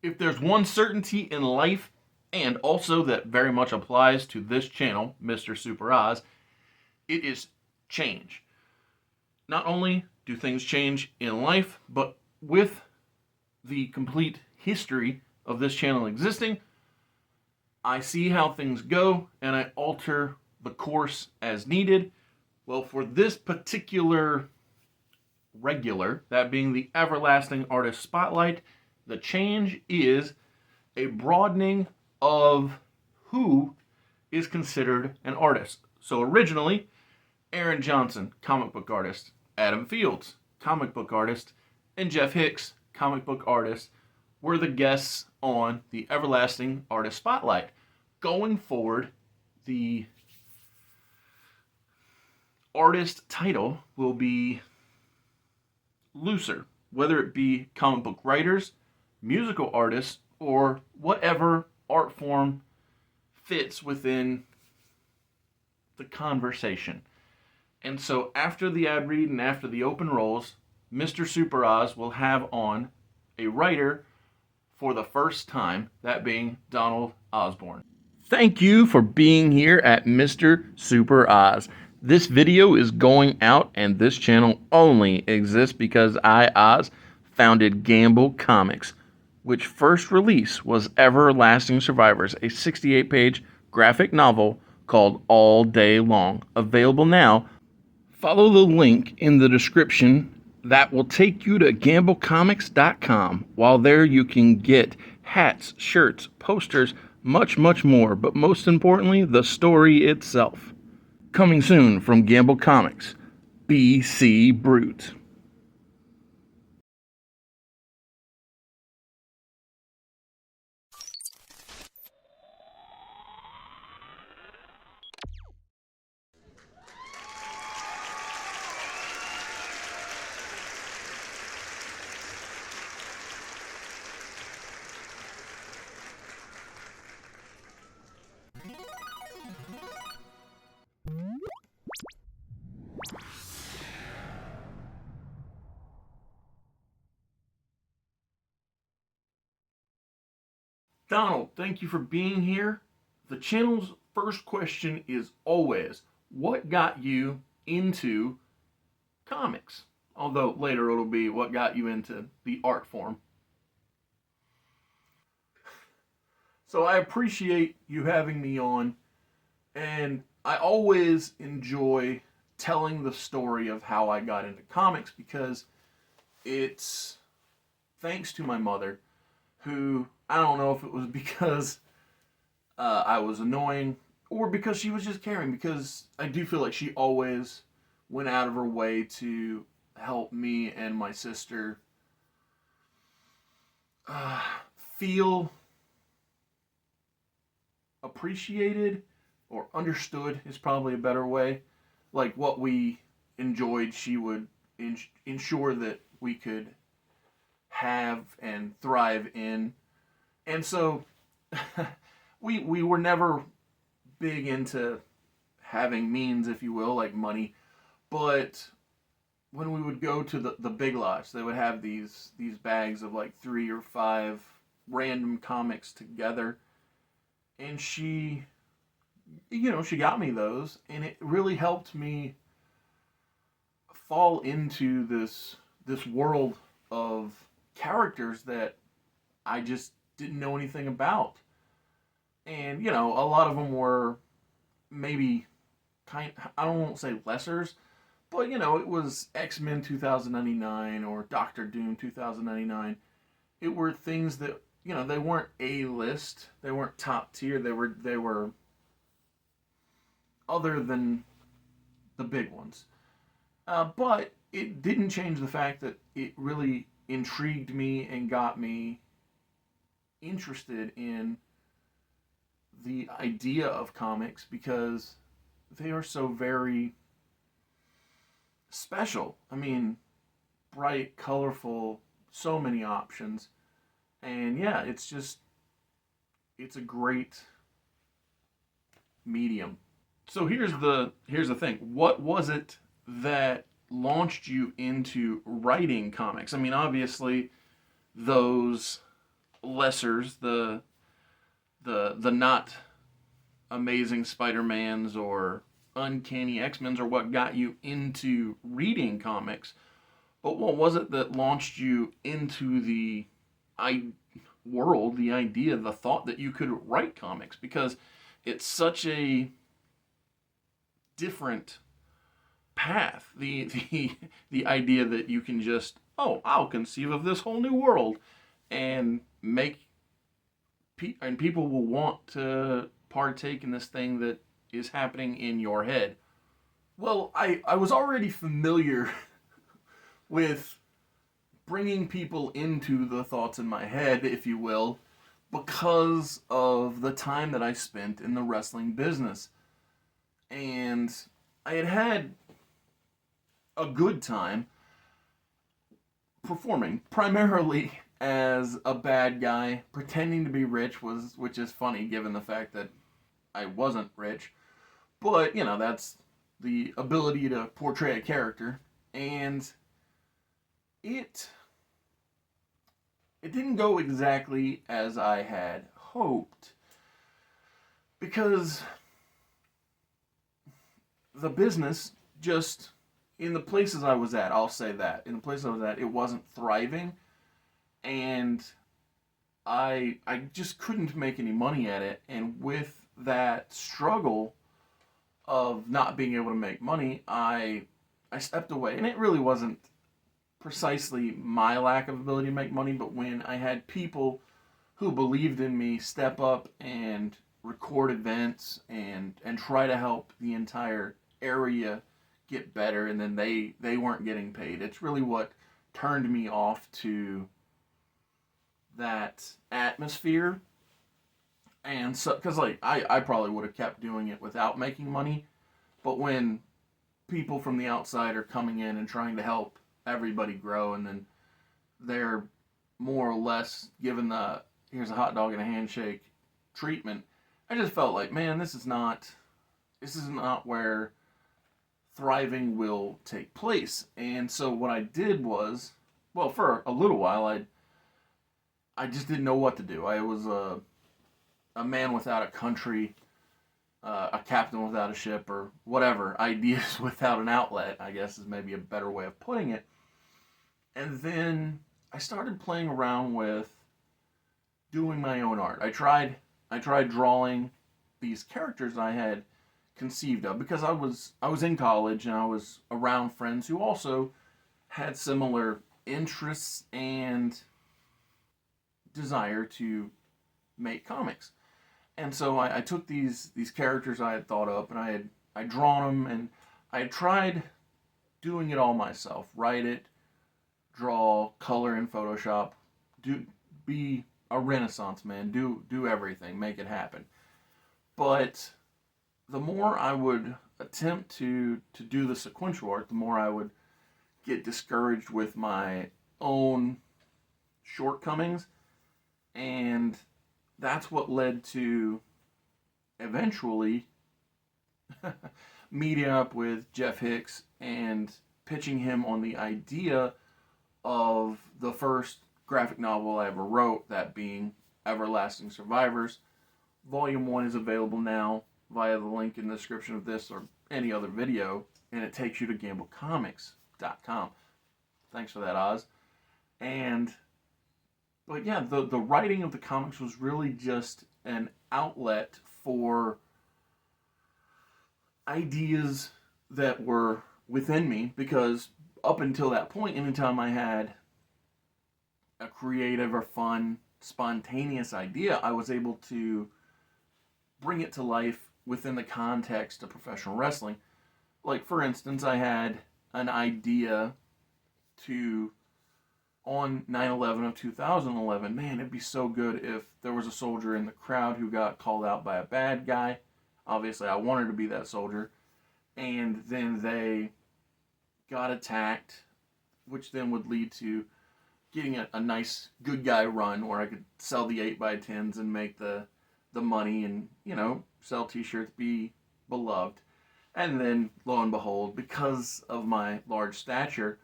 If there's one certainty in life, and also that very much applies to this channel, Mr. Super Oz, it is change. Not only do things change in life, but with the complete history of this channel existing, I see how things go and I alter the course as needed. Well, for this particular regular, that being the Everlasting Artist Spotlight, the change is a broadening of who is considered an artist. So originally, Aaron Johnson, comic book artist, Adam Fields, comic book artist, and Jeff Hicks, comic book artist, were the guests on the Everlasting Artist Spotlight. Going forward, the artist title will be looser, whether it be comic book writers, musical artists, or whatever art form fits within the conversation. And so after the ad read and after the open rolls, Mr. Super Oz will have on a writer for the first time, that being Donald Osborne. Thank you for being here at Mr. Super Oz. This video is going out, and this channel only exists because I, Oz, founded Gamble Comics, which first release was Everlasting Survivors, a 68-page graphic novel called All Day Long, available now. Follow the link in the description that will take you to gamblecomics.com. While there you can get hats, shirts, posters, much more, but most importantly, the story itself. Coming soon from Gamble Comics, BC Brute. Donald, thank you for being here. The channel's first question is always, what got you into comics? Although later it'll be, what got you into the art form? So I appreciate you having me on, and I always enjoy telling the story of how I got into comics because it's thanks to my mother, who, I don't know if it was because I was annoying or because she was just caring, because I do feel like she always went out of her way to help me and my sister feel appreciated, or understood is probably a better way. Like what we enjoyed, she would ensure that we could have and thrive in. And so we were never big into having means, if you will, like money. But when we would go to the Big Lots, they would have these bags of like 3 or 5 random comics together. And she got me those, and it really helped me fall into this world of characters that I just didn't know anything about. And, a lot of them were maybe I won't say lessers, but, it was X-Men 2099 or Doctor Doom 2099. It were things that, they weren't A-list, they weren't top tier, they were other than the big ones. But it didn't change the fact that it really intrigued me and got me interested in the idea of comics because they are so very special. I mean, bright, colorful, so many options. And yeah, it's a great medium. So here's the thing. What was it that launched you into writing comics? I mean, obviously those lessers, the not amazing Spider-Mans or uncanny X-Men's are what got you into reading comics. But what was it that launched you into the world, the idea, the thought that you could write comics? Because it's such a different path. The idea that you can just, oh, I'll conceive of this whole new world and make and people will want to partake in this thing that is happening in your head. Well, I was already familiar with bringing people into the thoughts in my head, if you will, because of the time that I spent in the wrestling business. And I had had a good time performing, primarily as a bad guy, pretending to be rich, which is funny given the fact that I wasn't rich. But, that's the ability to portray a character. And it didn't go exactly as I had hoped, because the business just, in the places I was at, I'll say that, in the places I was at, it wasn't thriving, and I just couldn't make any money at it. And with that struggle of not being able to make money, I stepped away. And it really wasn't precisely my lack of ability to make money, but when I had people who believed in me step up and record events and try to help the entire area get better, and then they weren't getting paid. It's really what turned me off to that atmosphere. And so, because I probably would have kept doing it without making money, but when people from the outside are coming in and trying to help everybody grow, and then they're more or less given the here's a hot dog and a handshake treatment, I just felt like, man, this is not where thriving will take place. And so what I did was, well, for a little while, I just didn't know what to do. I was a man without a country, a captain without a ship, or whatever. Ideas without an outlet, I guess, is maybe a better way of putting it. And then I started playing around with doing my own art. I tried drawing these characters I had conceived of, because I was in college and I was around friends who also had similar interests and desire to make comics. And so I took these characters I had thought up, and I drawn them, and I had tried doing it all myself. Write it, draw, color in Photoshop, be a Renaissance man, do everything, make it happen. But the more I would attempt to do the sequential art, the more I would get discouraged with my own shortcomings. And that's what led to eventually meeting up with Jeff Hicks and pitching him on the idea of the first graphic novel I ever wrote, that being Everlasting Survivors. Volume 1 is available now via the link in the description of this or any other video, and it takes you to gamblecomics.com. Thanks for that, Oz. But yeah, the writing of the comics was really just an outlet for ideas that were within me, because up until that point, anytime I had a creative or fun, spontaneous idea, I was able to bring it to life within the context of professional wrestling. Like, for instance, I had an idea to, on 9/11 of 2011, man, it'd be so good if there was a soldier in the crowd who got called out by a bad guy. Obviously, I wanted to be that soldier. And then they got attacked, which then would lead to getting a nice good guy run where I could sell the 8x10s and make the money and, sell t-shirts, be beloved. And then, lo and behold, because of my large stature,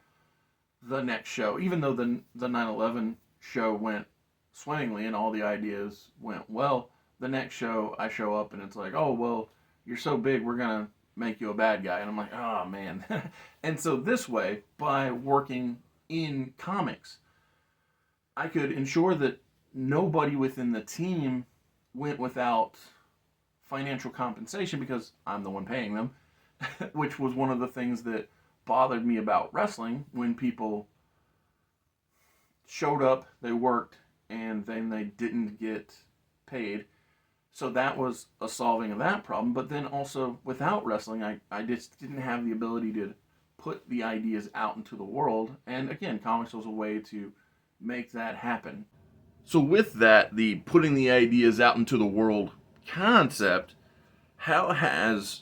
the next show, even though the 9/11 show went swimmingly and all the ideas went well. The next show, I show up and it's like, oh, well, you're so big, we're going to make you a bad guy. And I'm like, oh, man. And so this way, by working in comics, I could ensure that nobody within the team went without financial compensation because I'm the one paying them, which was one of the things that bothered me about wrestling when people showed up, they worked, and then they didn't get paid. So that was a solving of that problem. But then also without wrestling, I just didn't have the ability to put the ideas out into the world. And again, comics was a way to make that happen. So with that, the putting the ideas out into the world concept, how has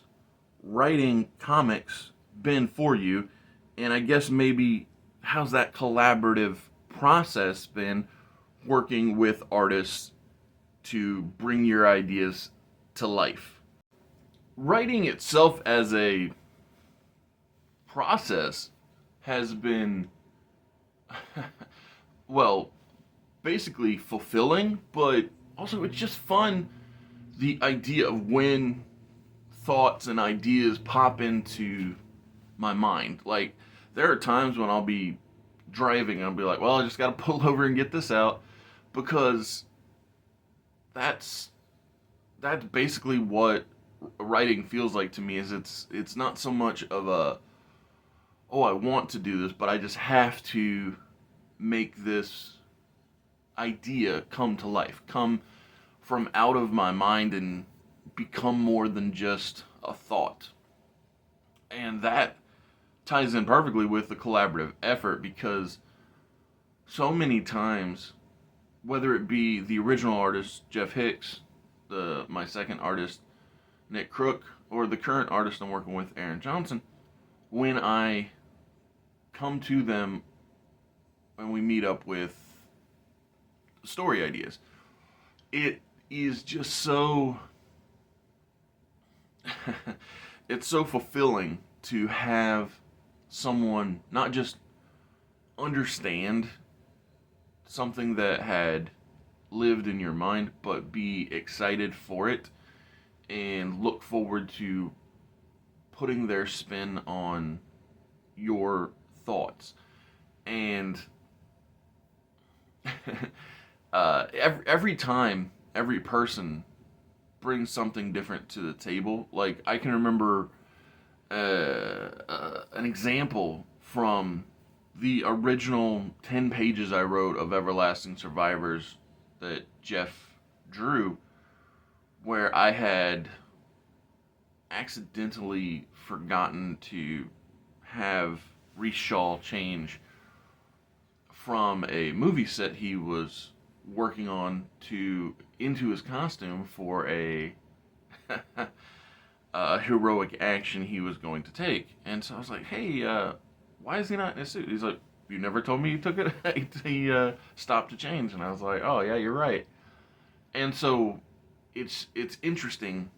writing comics been for you? And I guess maybe how's that collaborative process been working with artists to bring your ideas to life? Writing itself as a process has been, well, basically fulfilling, but also it's just fun. The idea of when thoughts and ideas pop into my mind. Like, there are times when I'll be driving and I'll be like, well, I just got to pull over and get this out because that's basically what writing feels like to me. Is it's not so much of a, oh, I want to do this, but I just have to make this idea come to life, come from out of my mind and become more than just a thought. And that ties in perfectly with the collaborative effort because so many times, whether it be the original artist Jeff Hicks, my second artist Nick Crook, or the current artist I'm working with Aaron Johnson, when I come to them when we meet up with story ideas, it is just so it's so fulfilling to have someone not just understand something that had lived in your mind, but be excited for it and look forward to putting their spin on your thoughts. And every time, every person brings something different to the table. Like, I can remember an example from the original 10 pages I wrote of Everlasting Survivors that Jeff drew, where I had accidentally forgotten to have Reese Shaw change from a movie set he was working on to into his costume for a heroic action he was going to take. And so I was like, hey, why is he not in his suit? He's like, you never told me he took it. He stopped to change. And I was like, oh, yeah, you're right. And so it's interesting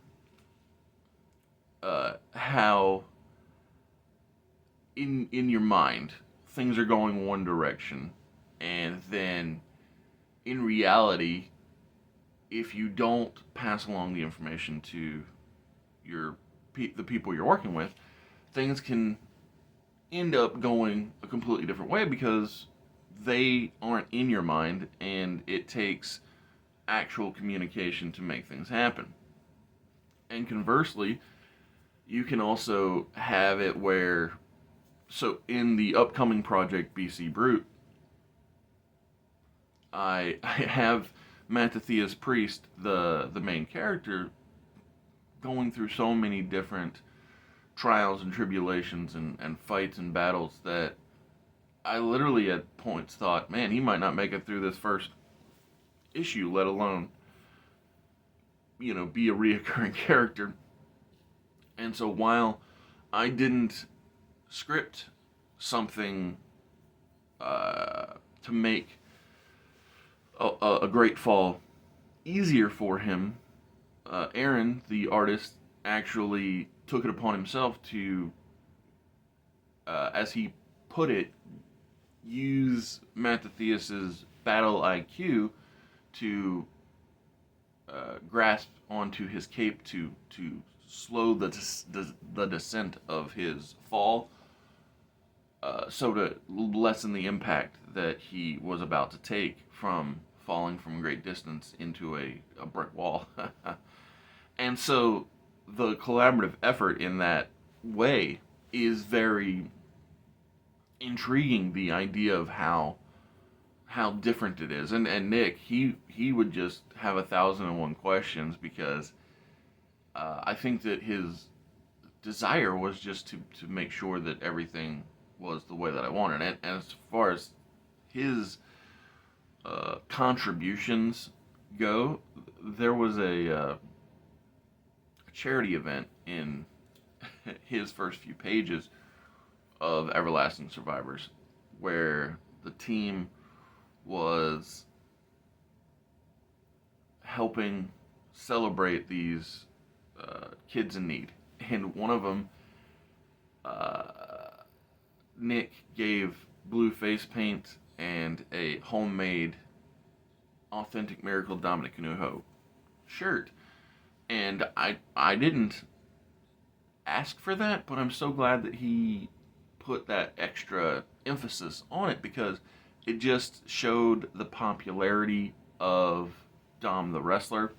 how in your mind things are going one direction, and then in reality, if you don't pass along the information to the people you're working with, things can end up going a completely different way because they aren't in your mind, and it takes actual communication to make things happen. And conversely, you can also have it where, so in the upcoming project BC Brute, I have Mattathias Priest, the main character, going through so many different trials and tribulations and fights and battles that I literally at points thought, man, he might not make it through this first issue, let alone, be a reoccurring character. And so while I didn't script something to make a great fall easier for him, Aaron, the artist, actually took it upon himself to, as he put it, use Mattathias's battle IQ to grasp onto his cape to slow the descent of his fall, so to lessen the impact that he was about to take from falling from a great distance into a brick wall. And so the collaborative effort in that way is very intriguing. The idea of how different it is, and Nick, he would just have 1,001 questions, because I think that his desire was just to make sure that everything was the way that I wanted. And as far as his contributions go, there was a charity event in his first few pages of Everlasting Survivors, where the team was helping celebrate these kids in need. And one of them, Nick, gave blue face paint and a homemade Authentic Miracle Dominic Canuho shirt. And I didn't ask for that, but I'm so glad that he put that extra emphasis on it, because it just showed the popularity of Dom the wrestler.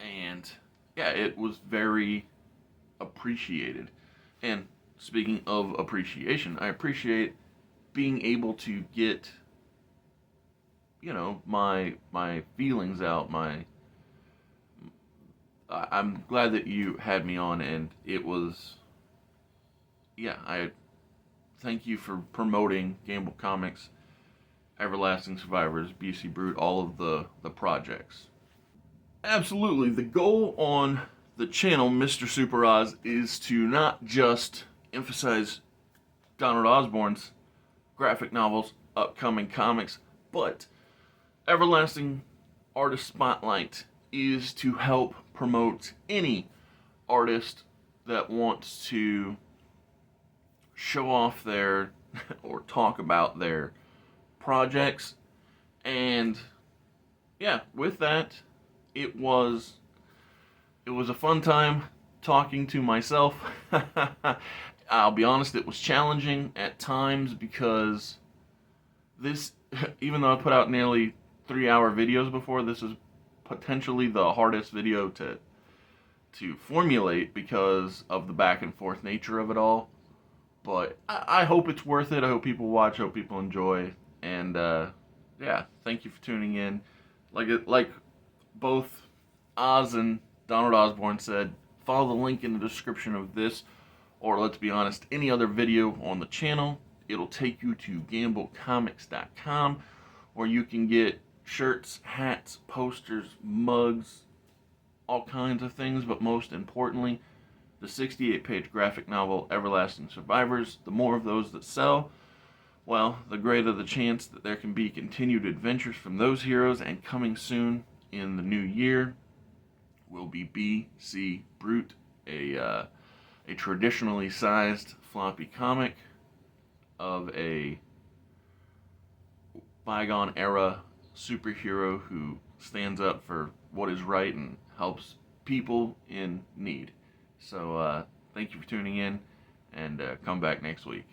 And yeah, it was very appreciated. And speaking of appreciation, I appreciate being able to get, my feelings out. I'm glad that you had me on, and it was, yeah, I thank you for promoting Gamble Comics, Everlasting Survivors, BC Brute, all of the projects. Absolutely. The goal on the channel, Mr. Super Oz, is to not just emphasize Donald Osborne's graphic novels, upcoming comics, but Everlasting Artist Spotlight is to help promote any artist that wants to show off their or talk about their projects. And yeah, with that, it was a fun time talking to myself. I'll be honest, it was challenging at times, because this, even though I put out nearly 3-hour videos before, this is potentially the hardest video to formulate, because of the back and forth nature of it all. But I hope it's worth it. I hope people watch. I hope people enjoy. And yeah, thank you for tuning in. Like both Oz and Donald Osborne said, follow the link in the description of this, or let's be honest, any other video on the channel. It'll take you to gamblecomics.com, where you can get shirts, hats, posters, mugs, all kinds of things, but most importantly, the 68-page graphic novel, Everlasting Survivors. The more of those that sell, well, the greater the chance that there can be continued adventures from those heroes. And coming soon in the new year will be BC Brute, a traditionally sized floppy comic of a bygone era superhero who stands up for what is right and helps people in need. So thank you for tuning in, and come back next week.